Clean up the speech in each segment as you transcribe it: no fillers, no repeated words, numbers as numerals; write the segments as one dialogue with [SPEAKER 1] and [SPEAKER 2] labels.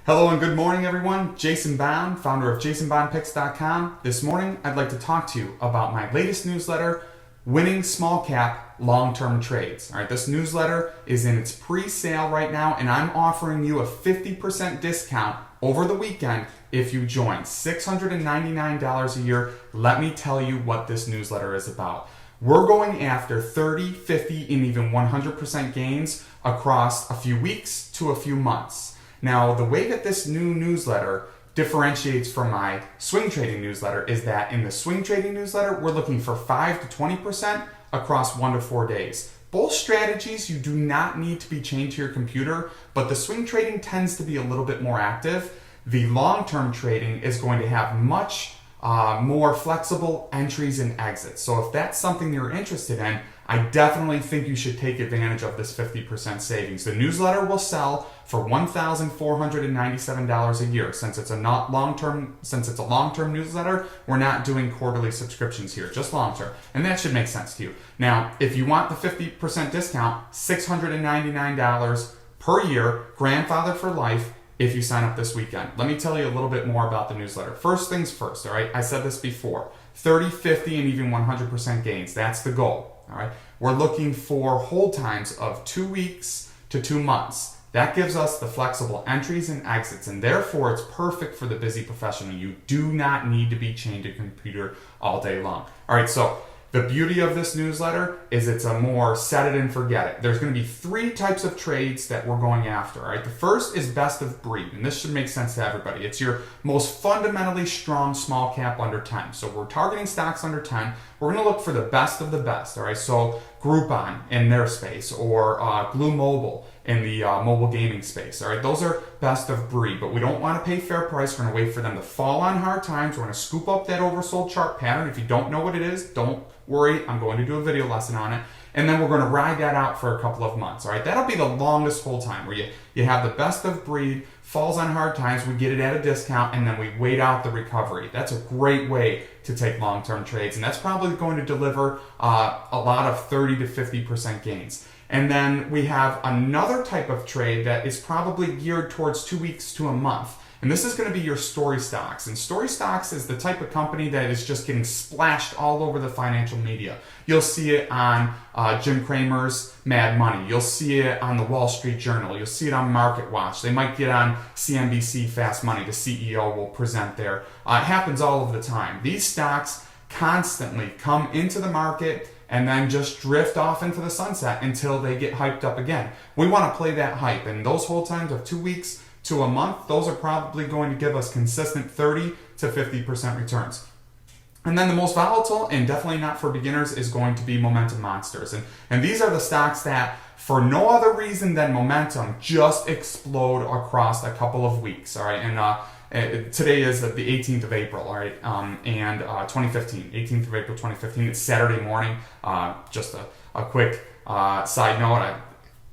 [SPEAKER 1] Hello and good morning, everyone. Jason Bond, founder of Jasonbondpicks.com. This morning, I'd like to talk to you about my latest newsletter, Winning Small Cap Long-Term Trades. All right, this newsletter is in its pre-sale right now, and I'm offering you a 50% discount over the weekend if you join. $699 a year. Let me tell you what this newsletter is about. We're going after 30, 50, and even 100% gains across a few weeks to a few months. Now, the way that this new newsletter differentiates from my swing trading newsletter is that in the swing trading newsletter, we're looking for 5 to 20% across 1 to 4 days. Both strategies you do not need to be chained to your computer, but the swing trading tends to be a little bit more active. The long-term trading is going to have much more flexible entries and exits. So if that's something you're interested in, I definitely think you should take advantage of this 50% savings. The newsletter will sell for $1,497 a year. Since it's a long-term newsletter, we're not doing quarterly subscriptions here, just long-term. And that should make sense to you. Now, if you want the 50% discount, $699 per year, grandfather for life, if you sign up this weekend. Let me tell you a little bit more about the newsletter. First things first, all right? I said this before. 30, 50, and even 100% gains. That's the goal. All right, we're looking for hold times of 2 weeks to 2 months. That gives us the flexible entries and exits, and therefore it's perfect for the busy professional. You do not need to be chained to a computer all day long. All right, so the beauty of this newsletter is it's a more set it and forget it. There's going to be 3 types of trades that we're going after. All right, the first is best of breed, and this should make sense to everybody. It's your most fundamentally strong small cap under 10. So we're targeting stocks under 10. We're going to look for the best of the best. All right, so Groupon in their space, or Glue Mobile in the mobile gaming space. All right, those are best of breed, but we don't want to pay fair price. We're going to wait for them to fall on hard times. We're going to scoop up that oversold chart pattern. If you don't know what it is, don't worry. I'm going to do a video lesson on it. And then we're going to ride that out for a couple of months. All right, that'll be the longest hold time where you have the best of breed, falls on hard times, we get it at a discount, and then we wait out the recovery. That's a great way to take long-term trades, and that's probably going to deliver a lot of 30 to 50% gains. And then we have another type of trade that is probably geared towards 2 weeks to a month. And this is going to be your story stocks. And story stocks is the type of company that is just getting splashed all over the financial media. You'll see it on Jim Cramer's Mad Money. You'll see it on the Wall Street Journal. You'll see it on Market Watch. They might get on CNBC Fast Money. The CEO will present there. It happens all of the time. These stocks constantly come into the market and then just drift off into the sunset until they get hyped up again. We want to play that hype, and those hold times of 2 weeks to a month, those are probably going to give us consistent 30 to 50% returns. And then the most volatile, and definitely not for beginners, is going to be momentum monsters. And these are the stocks that, for no other reason than momentum, just explode across a couple of weeks. All right, and today is the 18th of April, all right, and 2015, 18th of April 2015. It's Saturday morning. Just a quick side note. I'm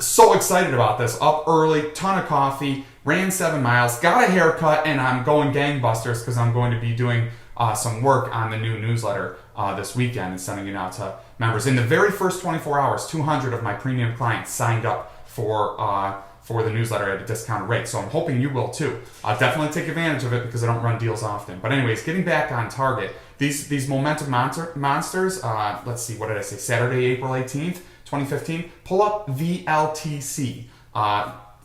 [SPEAKER 1] so excited about this. Up early, ton of coffee, ran 7 miles, got a haircut, and I'm going gangbusters because I'm going to be doing some work on the new newsletter this weekend and sending it out to members. In the very first 24 hours, 200 of my premium clients signed up for the newsletter at a discounted rate. So I'm hoping you will too. Definitely take advantage of it because I don't run deals often. But anyways, getting back on target, these momentum monsters, let's see, what did I say? Saturday, April 18th, 2015, pull up VLTC.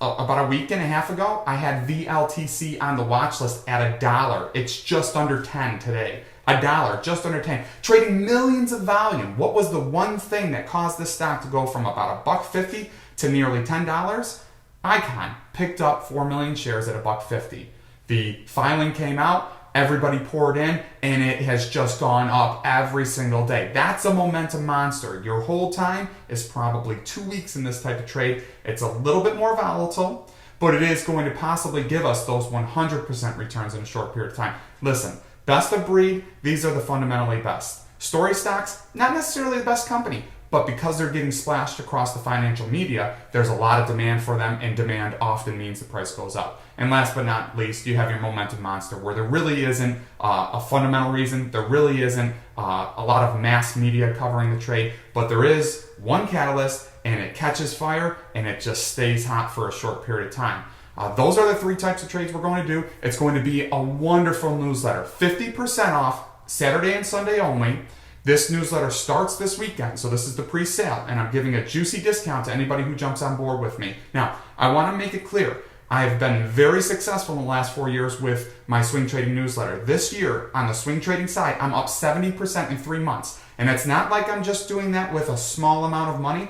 [SPEAKER 1] About a week and a half ago, I had VLTC on the watch list at $1. It's just under 10 today. $1, just under 10. Trading millions of volume. What was the one thing that caused this stock to go from about $1.50 to nearly $10? Icon picked up 4 million shares at $1.50. The filing came out, everybody poured in, and it has just gone up every single day. That's a momentum monster. Your hold time is probably 2 weeks in this type of trade. It's a little bit more volatile, but it is going to possibly give us those 100% returns in a short period of time. Listen, best of breed, these are the fundamentally best. Story stocks, not necessarily the best company, but because they're getting splashed across the financial media, there's a lot of demand for them, and demand often means the price goes up. And last but not least, you have your momentum monster, where there really isn't a fundamental reason, there really isn't a lot of mass media covering the trade, but there is one catalyst, and it catches fire, and it just stays hot for a short period of time. Those are the 3 types of trades we're going to do. It's going to be a wonderful newsletter. 50% off Saturday and Sunday only. This newsletter starts this weekend, so this is the pre-sale, and I'm giving a juicy discount to anybody who jumps on board with me. Now, I want to make it clear, I have been very successful in the last 4 years with my swing trading newsletter. This year, on the swing trading side, I'm up 70% in 3 months. And it's not like I'm just doing that with a small amount of money.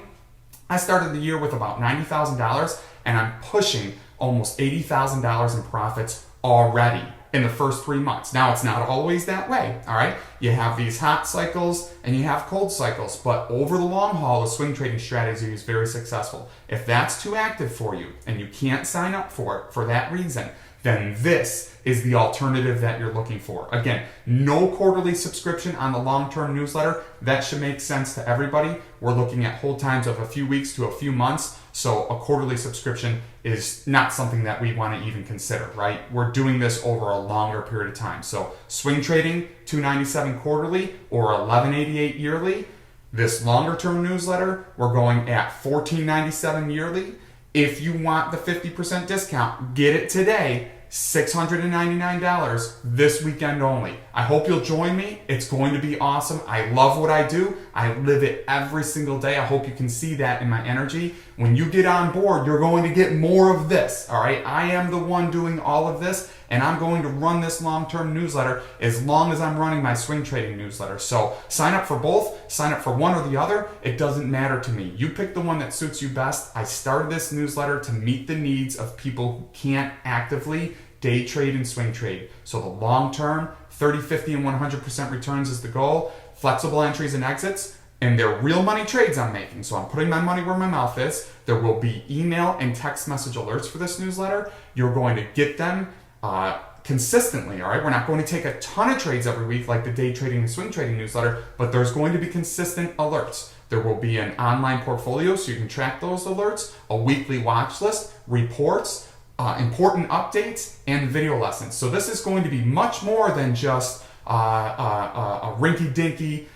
[SPEAKER 1] I started the year with about $90,000, and I'm pushing almost $80,000 in profits already in the first 3 months. Now, it's not always that way, all right? You have these hot cycles and you have cold cycles, but over the long haul, the swing trading strategy is very successful. If that's too active for you and you can't sign up for it for that reason, then this is the alternative that you're looking for. Again, no quarterly subscription on the long-term newsletter. That should make sense to everybody. We're looking at hold times of a few weeks to a few months, so a quarterly subscription is not something that we want to even consider, right? We're doing this over a longer period of time. So swing trading, $297 quarterly or $1188 yearly. This longer-term newsletter, we're going at $1497 yearly. If you want the 50% discount, get it today. $699 this weekend only. I hope you'll join me. It's going to be awesome. I love what I do. I live it every single day. I hope you can see that in my energy. When you get on board, you're going to get more of this, all right? I am the one doing all of this, and I'm going to run this long-term newsletter as long as I'm running my swing trading newsletter. So sign up for both, sign up for one or the other. It doesn't matter to me. You pick the one that suits you best. I started this newsletter to meet the needs of people who can't actively day trade and swing trade. So the long term, 30, 50, and 100% returns is the goal. Flexible entries and exits, and they're real money trades I'm making. So I'm putting my money where my mouth is. There will be email and text message alerts for this newsletter. You're going to get them consistently, all right? We're not going to take a ton of trades every week like the day trading and swing trading newsletter, but there's going to be consistent alerts. There will be an online portfolio so you can track those alerts, a weekly watch list, reports, important updates, and video lessons. So this is going to be much more than just a rinky-dinky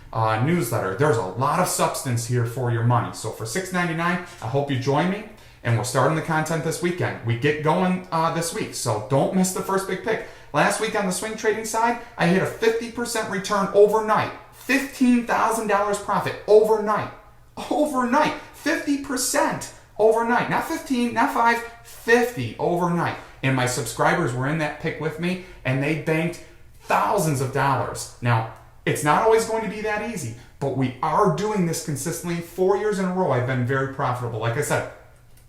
[SPEAKER 1] newsletter. There's a lot of substance here for your money. So for $6.99, I hope you join me. And we're starting the content this weekend. We get going this week, so don't miss the first big pick. Last week on the swing trading side, I hit a 50% return overnight. $15,000 profit overnight. Overnight. 50% overnight. Not 15, not 5, 50 overnight. And my subscribers were in that pick with me, and they banked thousands of dollars. Now, it's not always going to be that easy, but we are doing this consistently. 4 years in a row, I've been very profitable. Like I said,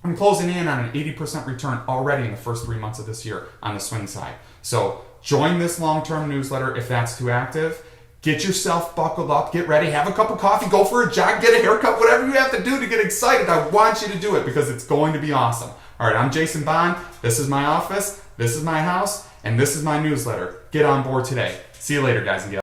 [SPEAKER 1] I'm closing in on an 80% return already in the first 3 months of this year on the swing side. So join this long-term newsletter if that's too active. Get yourself buckled up, get ready, have a cup of coffee, go for a jog, get a haircut, whatever you have to do to get excited. I want you to do it because it's going to be awesome. All right, I'm Jason Bond. This is my office, this is my house, and this is my newsletter. Get on board today. See you later, guys and gals.